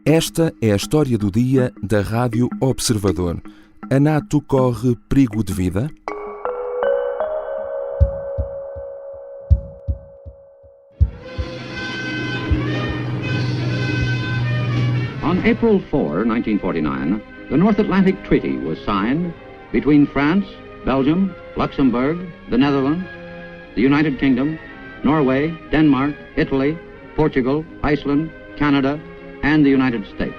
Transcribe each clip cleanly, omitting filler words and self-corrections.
Esta é a história do dia da Rádio Observador. A NATO corre perigo de vida? On April 4, 1949, the North Atlantic Treaty was signed between France, Belgium, Luxembourg, the Netherlands, the United Kingdom, Norway, Denmark, Italy, Portugal, Iceland, Canada and the United States.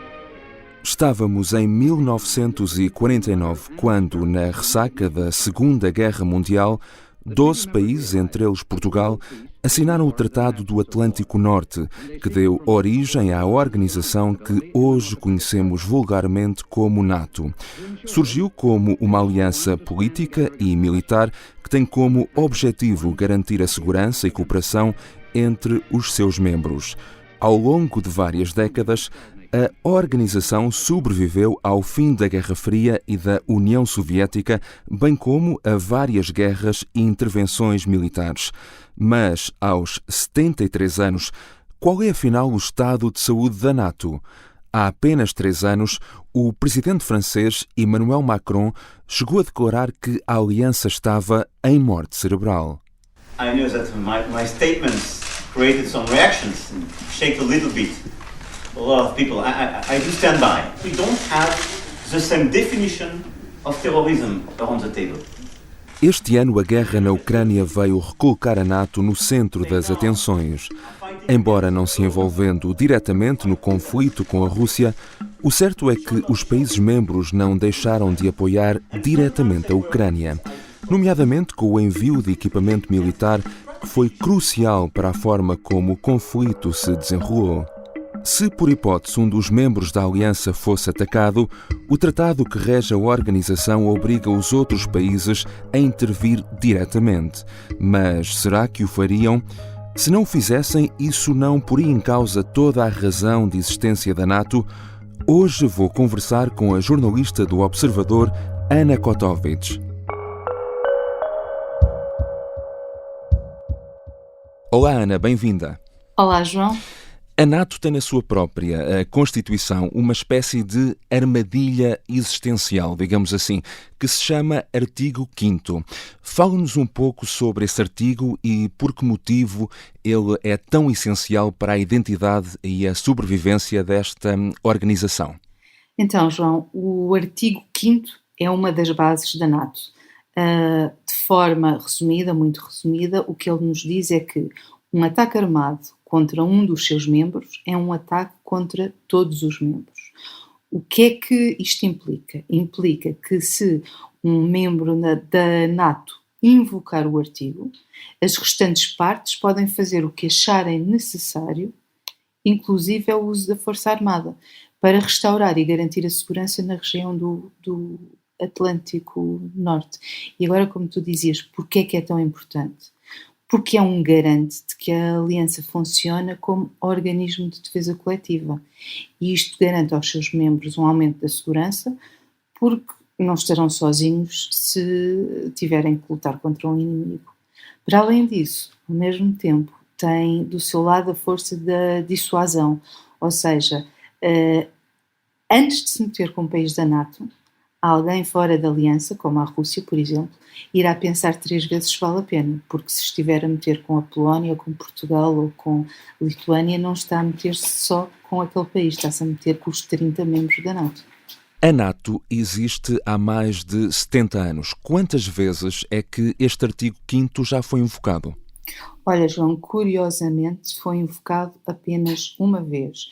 Estávamos em 1949, quando, na ressaca da Segunda Guerra Mundial, 12 países, entre eles Portugal, assinaram o Tratado do Atlântico Norte, que deu origem à organização que hoje conhecemos vulgarmente como NATO. Surgiu como uma aliança política e militar que tem como objetivo garantir a segurança e cooperação entre os seus membros. Ao longo de várias décadas, a organização sobreviveu ao fim da Guerra Fria e da União Soviética, bem como a várias guerras e intervenções militares. Mas, aos 73 anos, qual é afinal o estado de saúde da NATO? Há apenas 3 anos, o presidente francês Emmanuel Macron chegou a declarar que a aliança estava em morte cerebral. I know that my statements created some reactions and shake a little bit. A lot of people, I do stand by. We don't have the same definition of terrorism around the table. Este ano, a guerra na Ucrânia veio recolocar a NATO no centro das atenções. Embora não se envolvendo diretamente no conflito com a Rússia, o certo é que os países membros não deixaram de apoiar diretamente a Ucrânia, nomeadamente com o envio de equipamento militar que foi crucial para a forma como o conflito se desenrolou. Se, por hipótese, um dos membros da aliança fosse atacado, o tratado que rege a organização obriga os outros países a intervir diretamente. Mas será que o fariam? Se não o fizessem, isso não poria em causa toda a razão de existência da NATO? Hoje vou conversar com a jornalista do Observador, Anna Kotovich. Olá, Ana, bem-vinda. Olá, João. A NATO tem na sua própria Constituição uma espécie de armadilha existencial, digamos assim, que se chama Artigo 5º. Fala-nos um pouco sobre esse artigo e por que motivo ele é tão essencial para a identidade e a sobrevivência desta organização. Então, João, o artigo 5º é uma das bases da NATO. De forma resumida, muito resumida, o que ele nos diz é que um ataque armado contra um dos seus membros é um ataque contra todos os membros. O que é que isto implica? Implica que se um membro da NATO invocar o artigo, as restantes partes podem fazer o que acharem necessário, inclusive o uso da Força Armada, para restaurar e garantir a segurança na região do Atlântico Norte. E agora, como tu dizias, porquê é que é tão importante? Porque é um garante de que a aliança funciona como organismo de defesa coletiva. E isto garante aos seus membros um aumento da segurança, porque não estarão sozinhos se tiverem que lutar contra um inimigo. Para além disso, ao mesmo tempo, tem do seu lado a força da dissuasão, ou seja, antes de se meter com um país da NATO, alguém fora da aliança, como a Rússia, por exemplo, irá pensar 3 vezes se vale a pena, porque se estiver a meter com a Polónia, ou com Portugal, ou com a Lituânia, não está a meter-se só com aquele país, está-se a meter com os 30 membros da NATO. A NATO existe há mais de 70 anos. Quantas vezes é que este artigo 5º já foi invocado? Olha, João, curiosamente foi invocado apenas uma vez.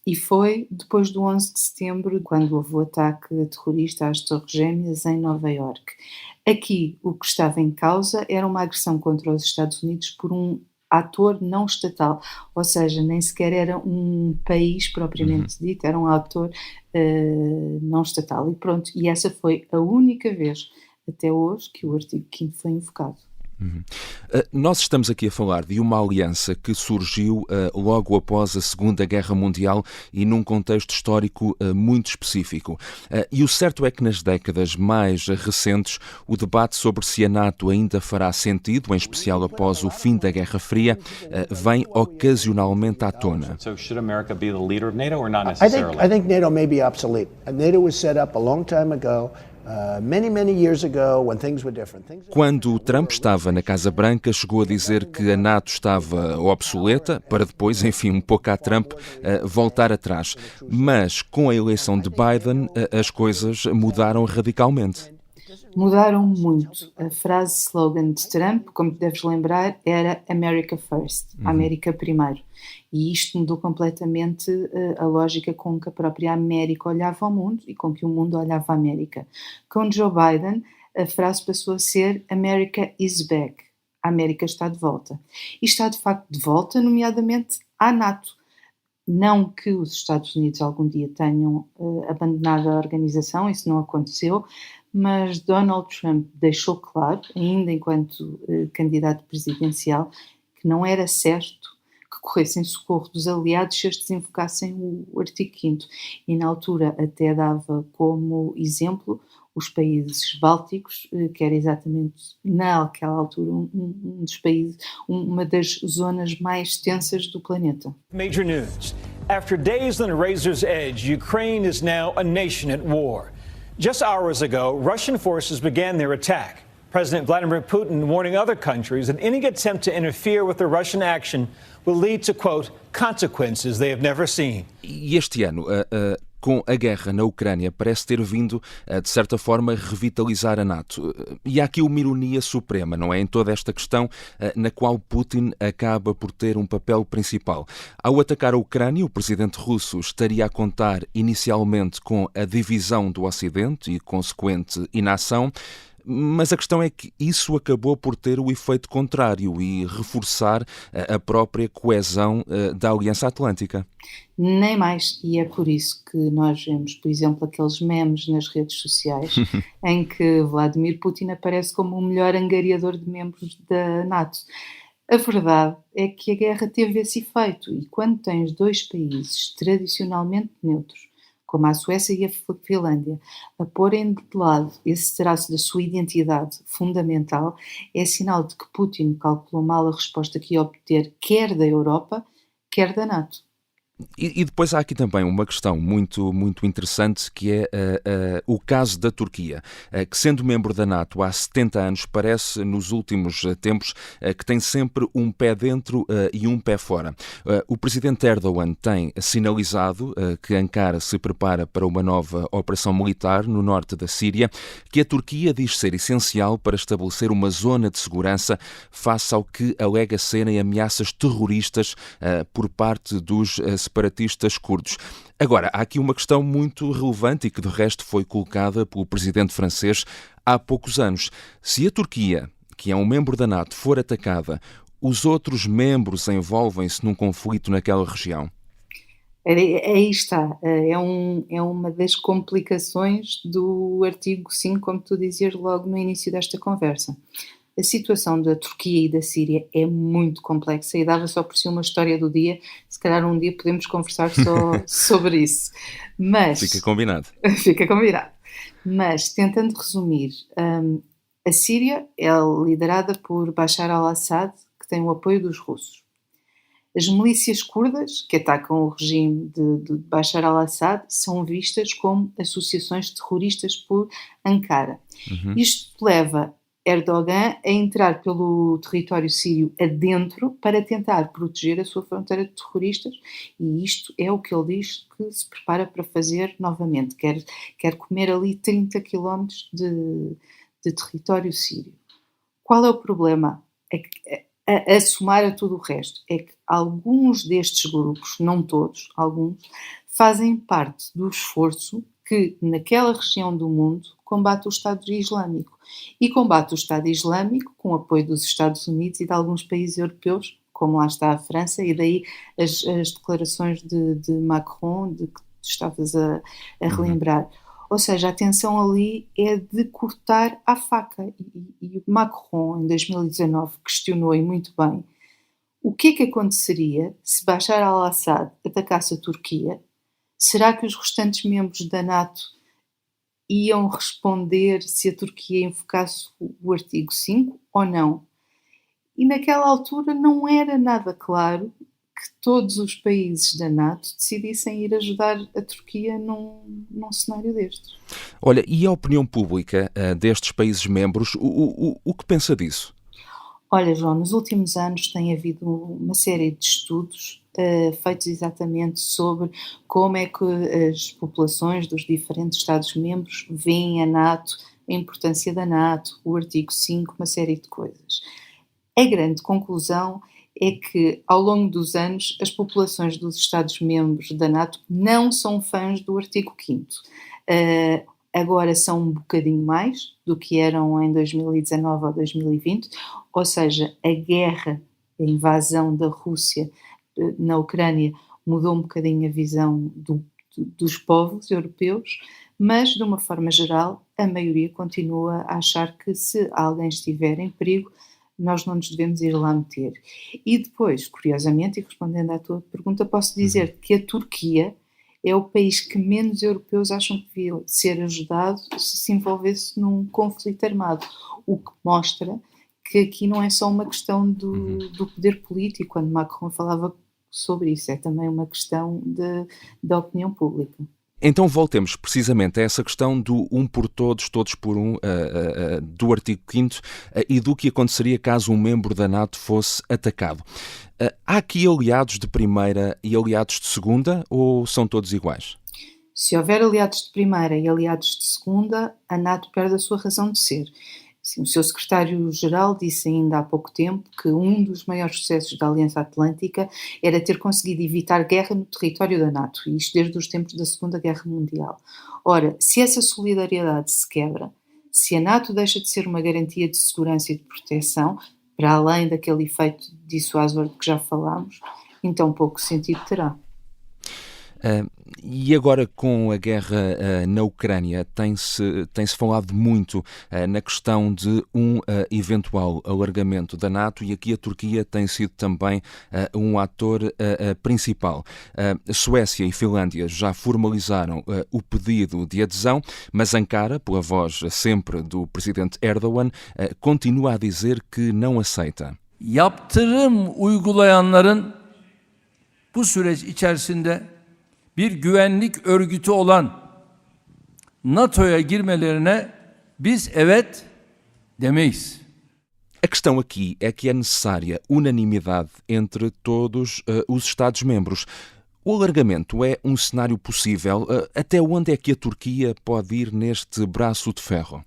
E foi depois do 11 de setembro, quando houve o ataque terrorista às Torres Gêmeas em Nova Iorque. Aqui, o que estava em causa era uma agressão contra os Estados Unidos por um ator não estatal, ou seja, nem sequer era um país propriamente dito, era um ator não estatal. E pronto, e essa foi a única vez até hoje que o artigo 5º foi invocado. Nós estamos aqui a falar de uma aliança que surgiu logo após a Segunda Guerra Mundial e num contexto histórico muito específico. E o certo é que nas décadas mais recentes o debate sobre se a NATO ainda fará sentido, em especial após o fim da Guerra Fria, vem ocasionalmente à tona. So should America be the leader of NATO or not necessarily? I think NATO may be obsolete. NATO was set up a long time ago. Many years ago, when things were different. Quando Trump estava na Casa Branca, chegou a dizer que a NATO estava obsoleta, para depois, enfim, um pouco a Trump, voltar atrás. Mas com a eleição de Biden, as coisas mudaram radicalmente. Mudaram muito. A frase slogan de Trump, como te deves lembrar, era America First, América primeiro. E isto mudou completamente a lógica com que a própria América olhava ao mundo e com que o mundo olhava à América. Com Joe Biden, a frase passou a ser America is back, a América está de volta. E está de facto de volta, nomeadamente à NATO. Não que os Estados Unidos algum dia tenham abandonado a organização, isso não aconteceu, mas Donald Trump deixou claro, ainda enquanto candidato presidencial, que não era certo que corressem socorro dos aliados se estes invocassem o artigo 5º. E na altura até dava como exemplo os países bálticos, que era exatamente naquela altura um dos países, uma das zonas mais tensas do planeta. Major news. After days on a razor's edge, Ukraine is now a nation at war. Just hours ago, Russian forces began their attack. President Vladimir Putin warning other countries that any attempt to interfere with the Russian action will lead to, quote, consequences they have never seen. E este ano, com a guerra na Ucrânia, parece ter vindo, de certa forma, revitalizar a NATO. E há aqui uma ironia suprema, não é? Em toda esta questão na qual Putin acaba por ter um papel principal. Ao atacar a Ucrânia, o presidente russo estaria a contar inicialmente com a divisão do Ocidente e consequente inação, mas a questão é que isso acabou por ter o efeito contrário e reforçar a própria coesão da Aliança Atlântica. Nem mais, e é por isso que nós vemos, por exemplo, aqueles memes nas redes sociais em que Vladimir Putin aparece como o melhor angariador de membros da NATO. A verdade é que a guerra teve esse efeito, e quando tens dois países tradicionalmente neutros, como a Suécia e a Finlândia, a porem de lado esse traço da sua identidade fundamental, é sinal de que Putin calculou mal a resposta que ia obter quer da Europa, quer da NATO. E depois há aqui também uma questão muito interessante, que é o caso da Turquia, que sendo membro da NATO há 70 anos, parece nos últimos tempos que tem sempre um pé dentro e um pé fora. O presidente Erdogan tem sinalizado que Ankara se prepara para uma nova operação militar no norte da Síria, que a Turquia diz ser essencial para estabelecer uma zona de segurança face ao que alega serem ameaças terroristas por parte dos separatistas curdos. Agora, há aqui uma questão muito relevante e que de resto foi colocada pelo presidente francês há poucos anos. Se a Turquia, que é um membro da NATO, for atacada, os outros membros envolvem-se num conflito naquela região? Aí está, é uma das complicações do artigo 5, como tu dizias logo no início desta conversa. A situação da Turquia e da Síria é muito complexa e dava só por si uma história do dia. Se calhar um dia podemos conversar só sobre isso. Mas, Fica combinado. Fica combinado. Mas, tentando resumir, a Síria é liderada por Bashar al-Assad, que tem o apoio dos russos. As milícias curdas, que atacam o regime de Bashar al-Assad, são vistas como associações terroristas por Ankara. Isto leva Erdogan a entrar pelo território sírio adentro para tentar proteger a sua fronteira de terroristas, e isto é o que ele diz que se prepara para fazer novamente. Quer comer ali 30 quilómetros de território sírio. Qual é o problema? É que, a somar a tudo o resto, é que alguns destes grupos, não todos, alguns, fazem parte do esforço que naquela região do mundo combate o Estado Islâmico. E combate o Estado Islâmico com o apoio dos Estados Unidos e de alguns países europeus, como lá está a França, e daí as declarações de Macron, de que tu estavas a relembrar. Ou seja, a tensão ali é de cortar à faca. E Macron, em 2019, questionou, e muito bem, o que é que aconteceria se Bashar al-Assad atacasse a Turquia? Será que os restantes membros da NATO iam responder se a Turquia invocasse o artigo 5 ou não? E naquela altura não era nada claro que todos os países da NATO decidissem ir ajudar a Turquia num cenário destes. Olha, e a opinião pública destes países membros, o que pensa disso? Olha, João, nos últimos anos tem havido uma série de estudos feitos exatamente sobre como é que as populações dos diferentes Estados-membros veem a NATO, a importância da NATO, o artigo 5, uma série de coisas. A grande conclusão é que, ao longo dos anos, as populações dos Estados-membros da NATO não são fãs do artigo 5º. Agora são um bocadinho mais do que eram em 2019 ou 2020, ou seja, a guerra, a invasão da Rússia na Ucrânia mudou um bocadinho a visão dos povos europeus, mas, de uma forma geral, a maioria continua a achar que se alguém estiver em perigo, nós não nos devemos ir lá meter. E depois, curiosamente, e respondendo à tua pergunta, posso dizer que a Turquia é o país que menos europeus acham que devia ser ajudado se envolvesse num conflito armado, o que mostra que aqui não é só uma questão do poder político, quando Macron falava sobre isso, é também uma questão da opinião pública. Então voltemos precisamente a essa questão do um por todos, todos por um, do artigo 5º e do que aconteceria caso um membro da NATO fosse atacado. Há aqui aliados de primeira e aliados de segunda ou são todos iguais? Se houver aliados de primeira e aliados de segunda, a NATO perde a sua razão de ser. Sim, o seu secretário-geral disse ainda há pouco tempo que um dos maiores sucessos da Aliança Atlântica era ter conseguido evitar guerra no território da NATO, e isto desde os tempos da Segunda Guerra Mundial. Ora, se essa solidariedade se quebra, se a NATO deixa de ser uma garantia de segurança e de proteção, para além daquele efeito dissuasor de que já falámos, então pouco sentido terá. E agora com a guerra na Ucrânia tem-se falado muito na questão de um eventual alargamento da NATO, e aqui a Turquia tem sido também um ator principal. Suécia e Finlândia já formalizaram o pedido de adesão, mas Ankara, pela voz sempre do presidente Erdogan, continua a dizer que não aceita. Yaptırım uygulayanların bu süreç içerisinde bir güvenlik örgütü olan NATO'ya girmelerine biz evet demeyiz. A questão aqui é que é necessária unanimidade entre todos os Estados-membros. O alargamento é um cenário possível? Até onde é que a Turquia pode ir neste braço de ferro?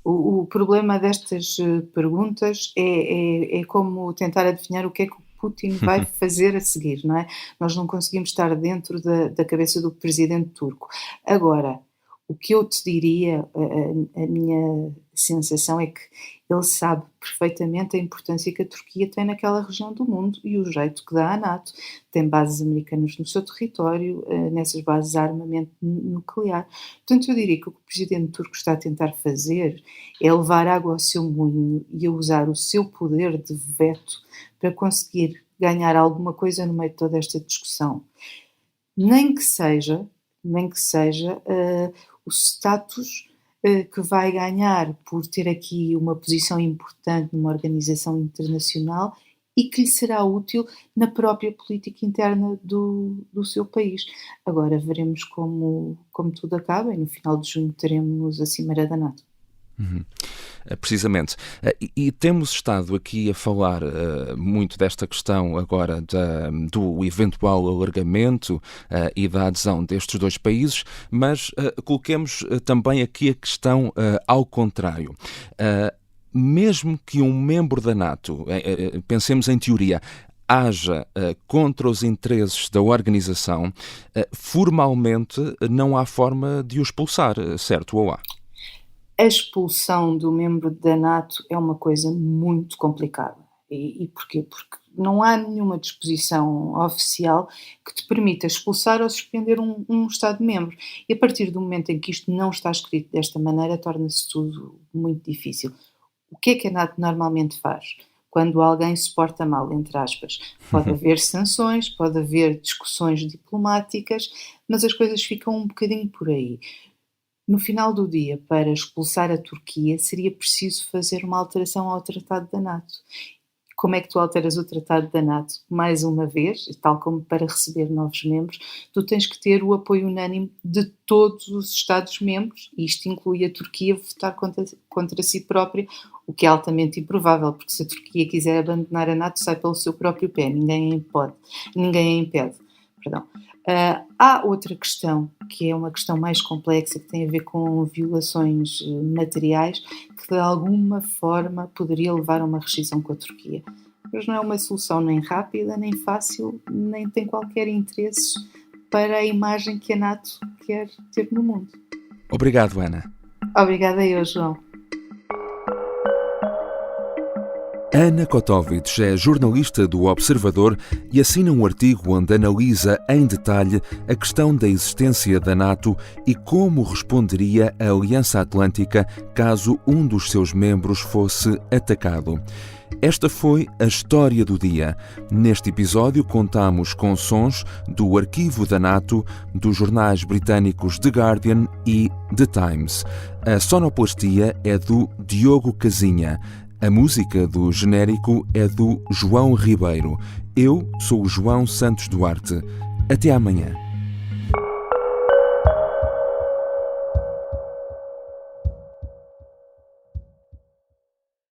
O problema destas perguntas é como tentar adivinhar o que é que Putin vai fazer a seguir, não é? Nós não conseguimos estar dentro da cabeça do presidente turco. Agora, o que eu te diria, a minha sensação é que ele sabe perfeitamente a importância que a Turquia tem naquela região do mundo e o jeito que dá à NATO. Tem bases americanas no seu território, nessas bases há armamento nuclear. Portanto, eu diria que o que o presidente turco está a tentar fazer é levar água ao seu moinho e a usar o seu poder de veto para conseguir ganhar alguma coisa no meio de toda esta discussão. Nem que seja o status que vai ganhar por ter aqui uma posição importante numa organização internacional e que lhe será útil na própria política interna do seu país. Agora veremos como tudo acaba e no final de junho teremos a Cimeira da NATO. Precisamente. E temos estado aqui a falar muito desta questão agora do eventual alargamento e da adesão destes dois países, mas coloquemos também aqui a questão ao contrário. Mesmo que um membro da NATO, pensemos em teoria, haja contra os interesses da organização, formalmente não há forma de o expulsar, certo ou há? A expulsão do membro da NATO é uma coisa muito complicada. E porquê? Porque não há nenhuma disposição oficial que te permita expulsar ou suspender um Estado-membro. E a partir do momento em que isto não está escrito desta maneira, torna-se tudo muito difícil. O que é que a NATO normalmente faz? Quando alguém se porta mal, entre aspas, pode haver sanções, pode haver discussões diplomáticas, mas as coisas ficam um bocadinho por aí. No final do dia, para expulsar a Turquia, seria preciso fazer uma alteração ao Tratado da NATO. Como é que tu alteras o Tratado da NATO? Mais uma vez, tal como para receber novos membros, tu tens que ter o apoio unânime de todos os Estados-membros, e isto inclui a Turquia votar contra si própria, o que é altamente improvável, porque se a Turquia quiser abandonar a NATO, sai pelo seu próprio pé, ninguém a impede. Há outra questão, que é uma questão mais complexa, que tem a ver com violações materiais, que de alguma forma poderia levar a uma rescisão com a Turquia. Mas não é uma solução nem rápida, nem fácil, nem tem qualquer interesse para a imagem que a NATO quer ter no mundo. Obrigado, Ana. Obrigada eu, João. Ana Kotovic é jornalista do Observador e assina um artigo onde analisa em detalhe a questão da existência da NATO e como responderia a Aliança Atlântica caso um dos seus membros fosse atacado. Esta foi a história do dia. Neste episódio contamos com sons do arquivo da NATO, dos jornais britânicos The Guardian e The Times. A sonoplastia é do Diogo Casinha. A música do genérico é do João Ribeiro. Eu sou o João Santos Duarte. Até amanhã.